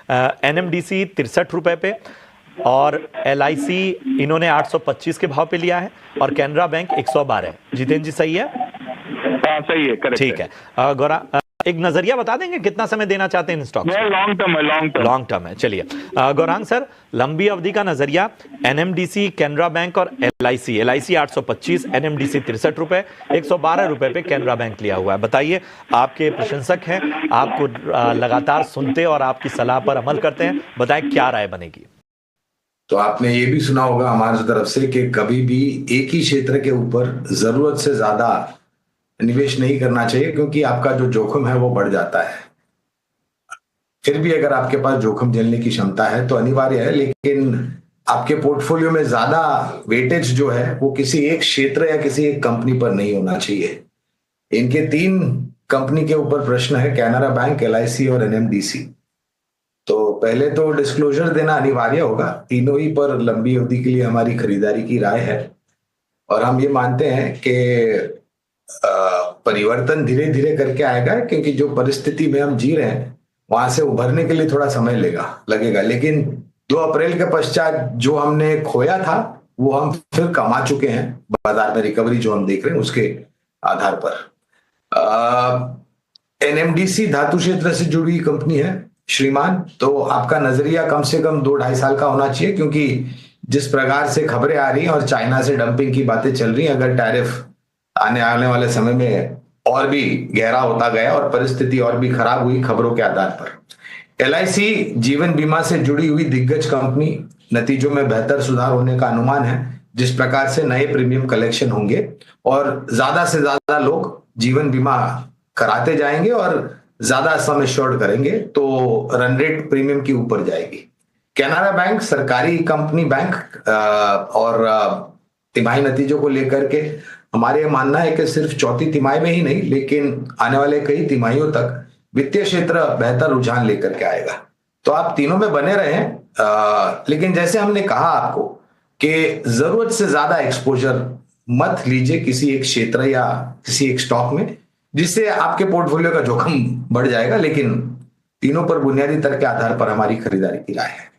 NMDC 63 रुपए पे, और LIC इन्होंने 825 के भाव पे लिया है, और कैनरा बैंक 112। जितेंद्र जी सही है? हाँ सही है, करेक्ट। ठीक है। एक नजरिया बता देंगे कितना समय देना चाहते हैं इन स्टॉक्स? लॉन्ग टर्म है, लॉन्ग टर्म है। चलिए गौरांग सर, लंबी अवधि का नजरिया, एनएमडीसी, कैनरा बैंक और LIC 825, एनएमडीसी 63 रुपए, 112 रुपए पे कैनरा बैंक लिया हुआ है। बताइए, आपके प्रशंसक हैं, आपको लगातार सुनते और आपकी सलाह पर अमल करते हैं, बताएं क्या राय बनेगी? तो आपने ये भी सुना होगा हमारी तरफ से कि कभी भी एक ही क्षेत्र के ऊपर जरूरत से ज्यादा निवेश नहीं करना चाहिए, क्योंकि आपका जो जोखिम है वो बढ़ जाता है। फिर भी अगर आपके पास जोखिम झेलने की क्षमता है तो अनिवार्य है, लेकिन आपके पोर्टफोलियो में ज्यादा वेटेज जो है वो किसी एक क्षेत्र या किसी एक कंपनी पर नहीं होना चाहिए। इनके 3 कंपनी के ऊपर प्रश्न है, कैनरा बैंक, LIC और NMDC। तो पहले तो डिस्क्लोजर देना अनिवार्य होगा। तीनों ही पर लंबी अवधि के लिए हमारी खरीदारी की राय है, और हम ये मानते हैं कि परिवर्तन धीरे धीरे करके आएगा, क्योंकि जो परिस्थिति में हम जी रहे हैं वहां से उभरने के लिए थोड़ा समय लगेगा। लेकिन 2 अप्रैल के पश्चात जो हमने खोया था वो हम फिर कमा चुके हैं। बाजार में रिकवरी जो हम देख रहे हैं उसके आधार पर। NMDC धातु क्षेत्र से जुड़ी हुई कंपनी है श्रीमान, तो आपका नजरिया कम से कम 2-2.5 साल का होना चाहिए, क्योंकि जिस प्रकार से खबरें आ रही हैं और चाइना से डंपिंग की बातें चल रही हैं, अगर टैरिफ आने वाले समय में और भी गहरा होता गया और परिस्थिति और भी खराब हुई खबरों के आधार पर। LIC जीवन बीमा से जुड़ी हुई दिग्गज कंपनी, नतीजों में बेहतर सुधार होने का अनुमान है। जिस प्रकार से नए प्रीमियम कलेक्शन होंगे और ज्यादा से ज्यादा लोग जीवन बीमा कराते जाएंगे और ज्यादा सम एश्योर्ड करेंगे, तो रन रेट प्रीमियम की ऊपर जाएगी। कैनरा बैंक सरकारी कंपनी बैंक, और तिमाही नतीजों को लेकर के हमारे मानना है कि सिर्फ चौथी तिमाही में ही नहीं, लेकिन आने वाले कई तिमाहियों तक वित्तीय क्षेत्र बेहतर रुझान लेकर के आएगा। तो आप तीनों में बने रहें, लेकिन जैसे हमने कहा आपको कि जरूरत से ज्यादा एक्सपोजर मत लीजिए किसी एक क्षेत्र या किसी एक स्टॉक में, जिससे आपके पोर्टफोलियो का जोखिम बढ़ जाएगा। लेकिन तीनों पर बुनियादी तर्क के आधार पर हमारी खरीदारी की राय है।